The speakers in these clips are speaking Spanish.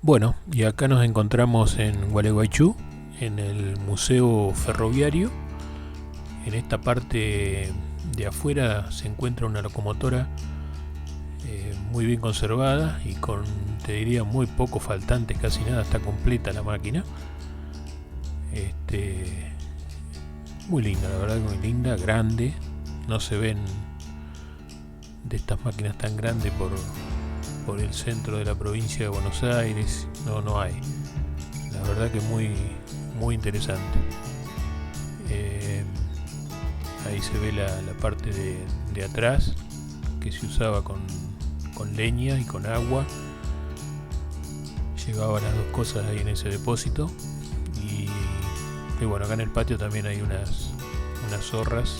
Bueno, y acá nos encontramos en Gualeguaychú, en el Museo Ferroviario. En esta parte de afuera se encuentra una locomotora muy bien conservada y con, te diría, muy pocos faltantes, casi nada, está completa la máquina. Este, Muy linda, la verdad, muy linda, grande. No se ven de estas máquinas tan grandes por el centro de la provincia de Buenos Aires, no hay. La verdad que muy interesante. Eh, Ahí se ve la parte de atrás que se usaba con leña y con agua. Llevaban las dos cosas ahí en ese depósito. Y bueno, acá en el patio también hay unas zorras,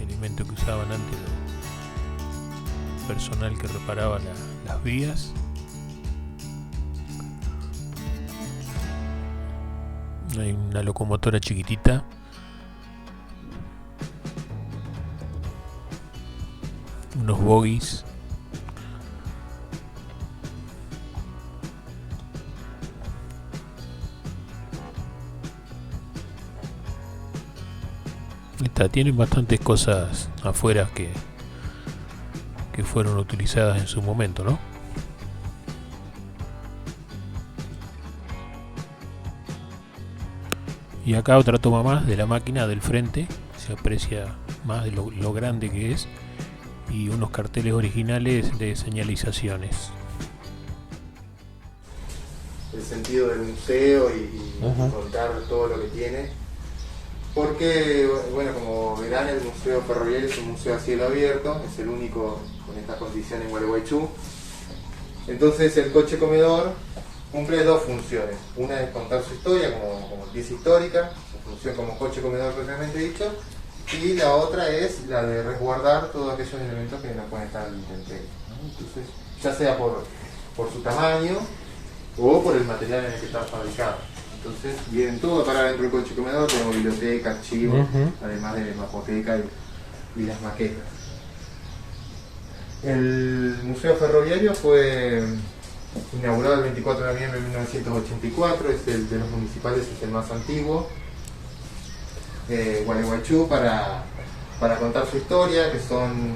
elemento que usaban antes el personal que reparaba las vías. Hay una locomotora chiquitita. Unos bogies. Tienen bastantes cosas afuera que fueron utilizadas en su momento, ¿no? Y acá otra toma más de la máquina del frente, se aprecia más de lo grande que es, y unos carteles originales de señalizaciones. El sentido del museo y contar todo lo que tiene, porque, bueno, como verán, el Museo Ferroviario es un museo a cielo abierto, es el único con estas condiciones en Gualeguaychú. Entonces el coche comedor cumple dos funciones: una es contar su historia como pieza histórica, su función como coche comedor propiamente dicho, y la otra es la de resguardar todos aquellos elementos que no pueden estar al intemperie, ¿no? Entonces, ya sea por su tamaño o por el material en el que está fabricado. Entonces vienen todo para dentro del coche comedor, tenemos biblioteca, archivos, además de mapoteca y las maquetas. El Museo Ferroviario fue inaugurado el 24 de noviembre de 1984, es el de los municipales, es el más antiguo. Gualeguaychú para contar su historia, que son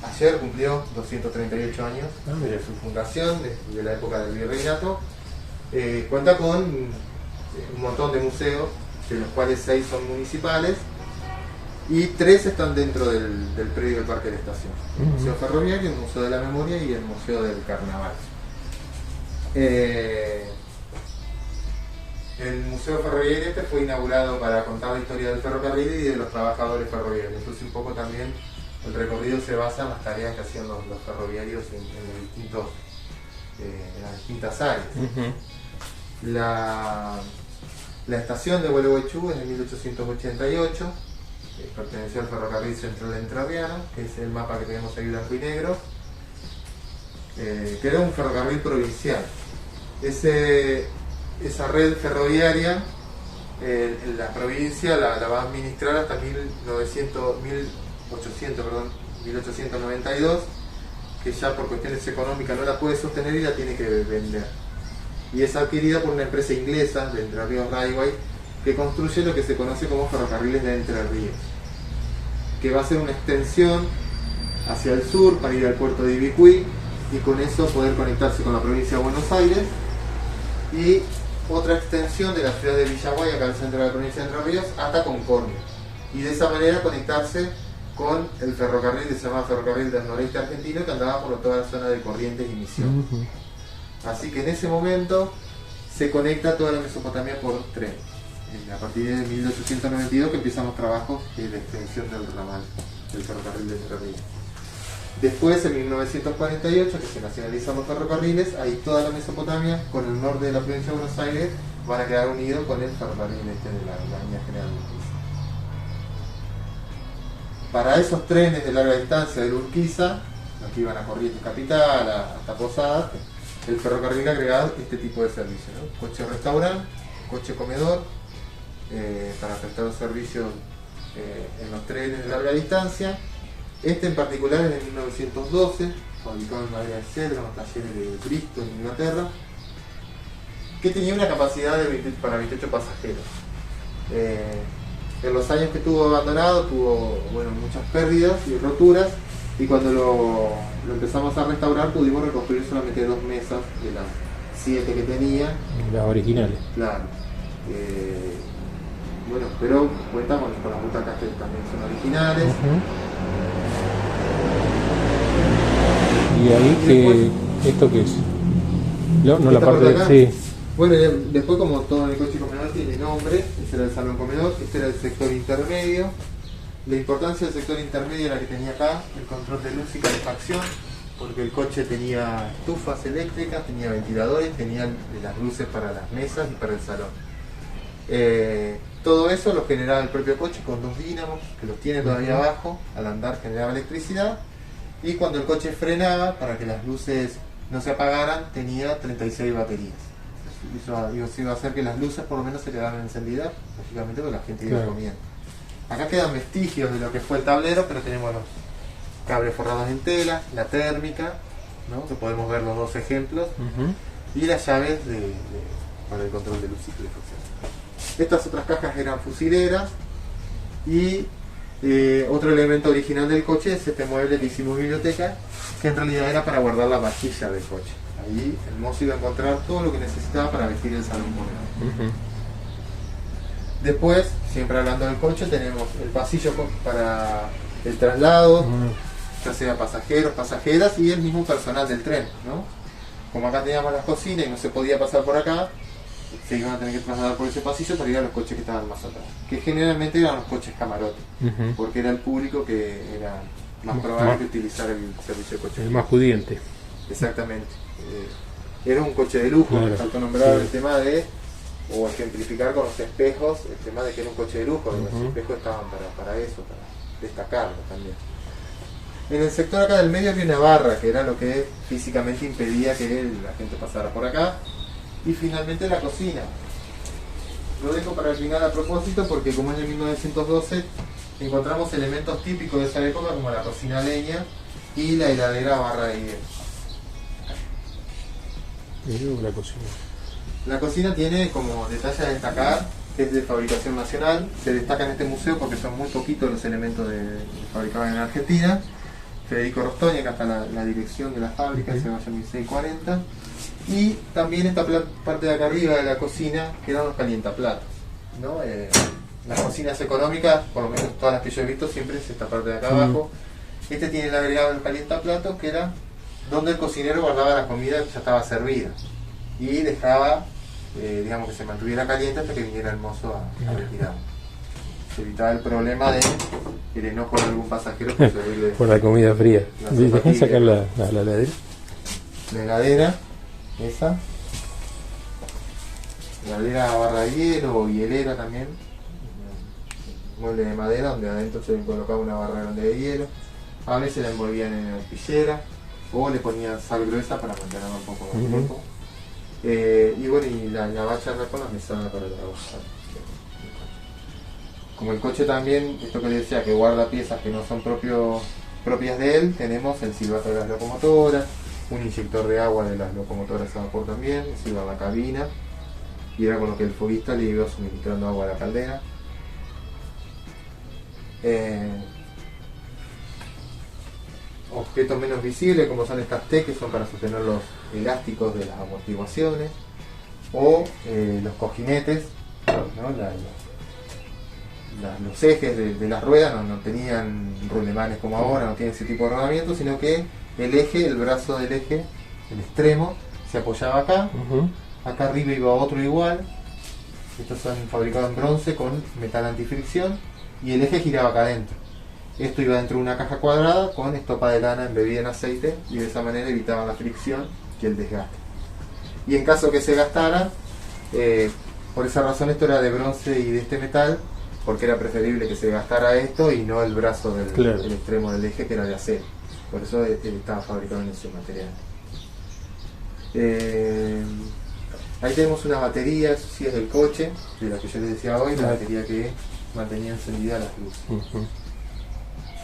ayer cumplió 238 años de su fundación, de la época del virreinato. Cuenta con un montón de museos, de los cuales 6 son municipales y 3 están dentro del predio del Parque de la Estación: el Museo Ferroviario, el Museo de la Memoria y el Museo del Carnaval. El Museo Ferroviario fue inaugurado para contar la historia del ferrocarril y de los trabajadores ferroviarios. Entonces un poco también el recorrido se basa en las tareas que hacían los ferroviarios en las distintas áreas. La estación de Gualeguaychú es de 1888, perteneció al Ferrocarril Central Entrerriano, que es el mapa que tenemos ahí blanco y negro, que era un ferrocarril provincial. Esa red ferroviaria, la provincia la va a administrar hasta 1892, que ya por cuestiones económicas no la puede sostener y la tiene que vender. Y es adquirida por una empresa inglesa de Entre Ríos Railway, que construye lo que se conoce como Ferrocarriles de Entre Ríos, que va a ser una extensión hacia el sur para ir al puerto de Ibicuí y con eso poder conectarse con la provincia de Buenos Aires, y otra extensión de la ciudad de Villaguay, acá al centro de la provincia de Entre Ríos, hasta Concordia, y de esa manera conectarse con el ferrocarril que se llama Ferrocarril del Noreste Argentino, que andaba por toda la zona de Corrientes y Misiones. Así que en ese momento se conecta toda la Mesopotamia por tren. A partir de 1892 que empiezan los trabajos de la extensión del ramal del ferrocarril de Entre Ríos. Después, en 1948, que se nacionalizan los ferrocarriles, ahí toda la Mesopotamia con el norte de la provincia de Buenos Aires van a quedar unidos con el ferrocarril de la línea General Urquiza. Para esos trenes de larga distancia de Urquiza, los que iban a Corrientes Capital, hasta Posadas, el ferrocarril agregado este tipo de servicios, ¿no? Coche restaurante, coche comedor, para prestar los servicios en los trenes de larga distancia. Este en particular es de 1912, fabricado en madera de cedro en los talleres de Bristol, en Inglaterra, que tenía una capacidad para 28 pasajeros. En los años que estuvo abandonado tuvo muchas pérdidas y roturas, y cuando lo empezamos a restaurar pudimos reconstruir solamente 2 mesas de las 7 que tenía. Las originales. Claro. Pero cuenta con las butacas que también son originales. ¿Y ahí qué, esto qué es? No la parte de... Sí. Bueno, después, como todo en el coche comedor tiene nombre, ese era el salón comedor, este era el sector intermedio. La importancia del sector intermedio era que tenía acá el control de luz y calefacción, porque el coche tenía estufas eléctricas, tenía ventiladores, tenía las luces para las mesas y para el salón. Todo eso lo generaba el propio coche con 2 dínamos, que los tiene todavía abajo, al andar generaba electricidad, y cuando el coche frenaba, para que las luces no se apagaran, tenía 36 baterías. Eso iba a hacer que las luces por lo menos se quedaran encendidas, lógicamente porque la gente iba comiendo. Acá quedan vestigios de lo que fue el tablero, pero tenemos los cables forrados en tela, la térmica, ¿no? Que podemos ver los 2 ejemplos, y las llaves para el control de luz y calefacción. Estas otras cajas eran fusileras, y otro elemento original del coche es este mueble que hicimos biblioteca, que en realidad era para guardar la vajilla del coche. Ahí el mozo iba a encontrar todo lo que necesitaba para vestir el salón comedor. Después, siempre hablando del coche, tenemos el pasillo para el traslado, ya sea pasajeros, pasajeras y el mismo personal del tren, ¿no? Como acá teníamos las cocinas y no se podía pasar por acá, se iban a tener que trasladar por ese pasillo para ir a los coches que estaban más atrás, que generalmente eran los coches camarote, porque era el público que era más probable que utilizar el servicio de coche. El más pudiente. Exactamente. Era un coche de lujo, me faltó nombrar el tema de, o ejemplificar con los espejos, el tema de que era un coche de lujo, los espejos estaban para eso, para destacarlo también. En el sector acá del medio había una barra, que era lo que físicamente impedía que la gente pasara por acá. Y finalmente la cocina. Lo dejo para el final a propósito porque como es de 1912, encontramos elementos típicos de esa época como la cocina a leña y la heladera a barra de hielo. La cocina. La cocina tiene como detalle a destacar que es de fabricación nacional. Se destaca en este museo porque son muy poquitos los elementos fabricados en Argentina. Federico Rostoña, acá está la dirección de la fábrica, se llama 1640. Y también esta parte de acá arriba de la cocina, que eran los calientaplatos, ¿no? Las cocinas económicas, por lo menos todas las que yo he visto, siempre es esta parte de acá abajo. Este tiene el agregado del calientaplatos, que era donde el cocinero guardaba la comida que ya estaba servida y dejaba, digamos, que se mantuviera caliente hasta que viniera el mozo a retirar. Se evitaba el problema de el enojo de algún pasajero por servirle por la comida fría. ¿Dejan sacar la heladera? La heladera, esa. Heladera a barra de hielo o hielera también. Un mueble de madera donde adentro se le colocaba una barra grande de hielo. A veces la envolvían en arpillera o le ponían sal gruesa para mantenerla un poco más tiempo. Y bueno, y la bacha con las mesadas para trabajar. Como el coche también, esto que le decía, que guarda piezas que no son propias de él, tenemos el silbato de las locomotoras, un inyector de agua de las locomotoras a vapor también, eso iba a la cabina, y era con lo que el foguista le iba suministrando agua a la caldera. Objetos menos visibles como son estas T, que son para sostener los elásticos de las amortiguaciones, o los cojinetes, ¿no? Los ejes de las ruedas no tenían rulemanes como ahora, no tienen ese tipo de rodamiento, sino que el eje, el brazo del eje, el extremo, se apoyaba acá, acá arriba iba otro igual. Estos son fabricados en bronce con metal antifricción y el eje giraba acá adentro. Esto iba dentro de una caja cuadrada con estopa de lana embebida en aceite y de esa manera evitaban la fricción y el desgaste. Y en caso que se gastara, por esa razón esto era de bronce y de este metal, porque era preferible que se gastara esto y no el brazo del extremo del eje, que era de acero. Por eso estaba fabricado en ese material. Ahí tenemos una batería, eso sí es del coche, de la que yo les decía hoy, la batería que mantenía encendidas las luces.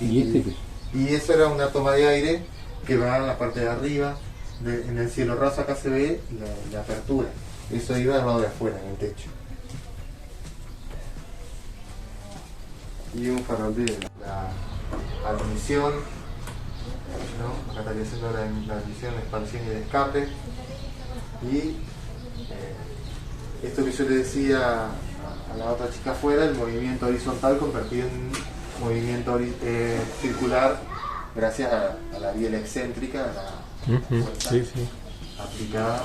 ¿Y este qué? Y eso era una toma de aire que va en la parte de arriba. En el cielo raso acá se ve la apertura. Eso iba del lado de afuera, en el techo. Y un farol de la admisión, ¿no? Acá estaría haciendo la admisión, la expansión y el escape. Y esto que yo le decía a la otra chica afuera, el movimiento horizontal convertido en movimiento circular gracias a la biela excéntrica, a la fuerza aplicada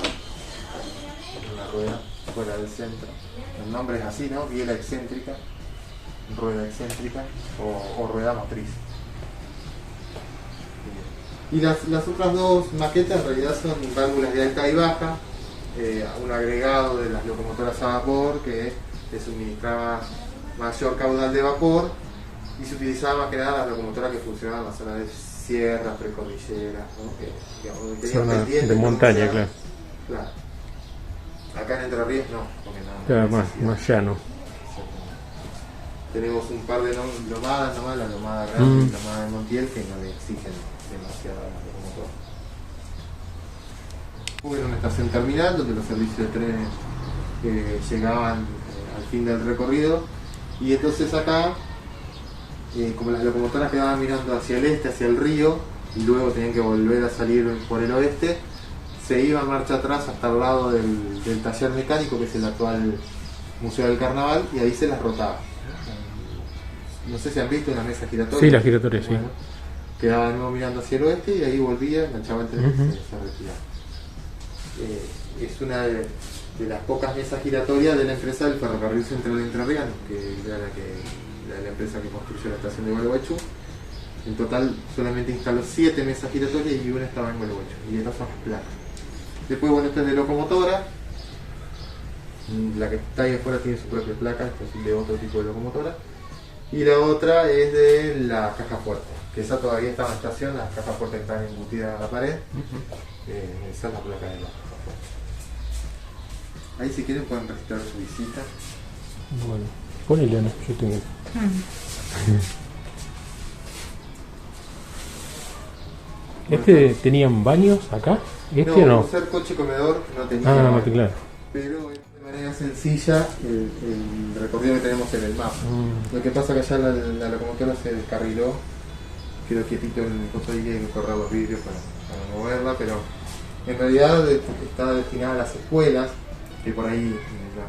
en la rueda fuera del centro. El nombre es así, ¿no? Biela excéntrica, rueda excéntrica o rueda motriz. Y las otras dos maquetas en realidad son válvulas de alta y baja, un agregado de las locomotoras a vapor que le suministraba mayor caudal de vapor y se utilizaba más que nada las locomotoras que funcionaban en la zona de sierras, precordilleras, ¿no? Que, digamos, zona de montaña, claro. Acá en Entre Ríos no, porque no. Claro, más llano. Tenemos un par de lomadas nomás, la lomada grande y la lomada de Montiel, que no le exigen demasiado a las locomotoras. Hubo una estación terminal donde los servicios de trenes llegaban al fin del recorrido, y entonces acá, como las locomotoras quedaban mirando hacia el este, hacia el río, y luego tenían que volver a salir por el oeste, se iba marcha atrás hasta el lado del taller mecánico, que es el actual Museo del Carnaval, y ahí se las rotaba. No sé si han visto una mesa giratoria. Sí, la giratoria, bueno, sí. Quedaba de nuevo mirando hacia el oeste y ahí volvía, enganchaba el tren y se retiraba. Es una de las pocas mesas giratorias de la empresa del Ferrocarril Central Entrerriano, que era la empresa que construyó la estación de Gualeguaychú. En total solamente instaló 7 mesas giratorias y una estaba en Gualeguaychú, y estas son las placas. Después, bueno, esta es de locomotora. La que está ahí afuera tiene su propia placa, esta es de otro tipo de locomotora. Y la otra es de la caja fuerte, que esa todavía está en la estación, las cajas fuertes están embutidas a la pared. Esa es la placa de la caja fuerte. Ahí si quieren pueden registrar su visita. Bueno, ponele, Ana, yo tengo. ¿Tenían baños acá? No. Por ser coche comedor no tenía. No, claro. Pero de manera sencilla el recorrido que tenemos en el mapa. Lo que pasa es que allá la locomotora se descarriló, quedó quietito en el costo, y hay que correr los vidrios para moverla, pero en realidad está destinada a las escuelas, que por ahí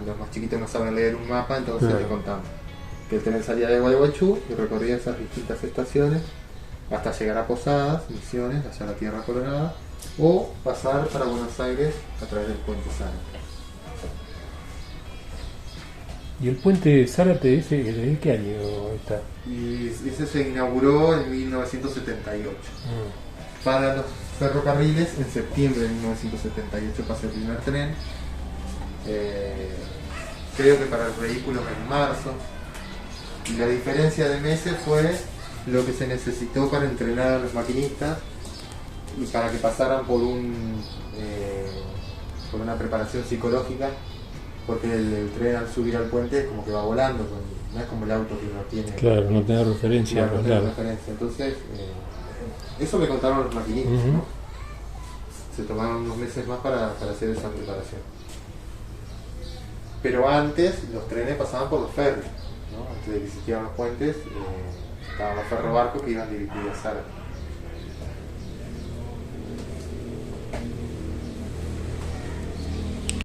los más chiquitos no saben leer un mapa, entonces les contamos que el tren salía de Gualeguaychú y recorría esas distintas estaciones hasta llegar a Posadas, Misiones, allá a la Tierra Colorada, o pasar para Buenos Aires a través del puente Zárate. ¿Y el puente Zárate ese de qué año está? Y ese se inauguró en 1978. Para los ferrocarriles, en septiembre de 1978 pasó el primer tren. Creo que para los vehículos en marzo. Y la diferencia de meses fue lo que se necesitó para entrenar a los maquinistas y para que pasaran por una preparación psicológica, porque el tren al subir al puente es como que va volando, no es como el auto que no tiene. Claro, no tiene referencia. No tiene referencia. Entonces, eso me contaron los maquinistas, ¿no? Se tomaron unos meses más para hacer esa preparación. Pero antes los trenes pasaban por los ferries, ¿no? Antes de que existieran los puentes, estaban los ferrobarcos que iban dirigidos a Zárate.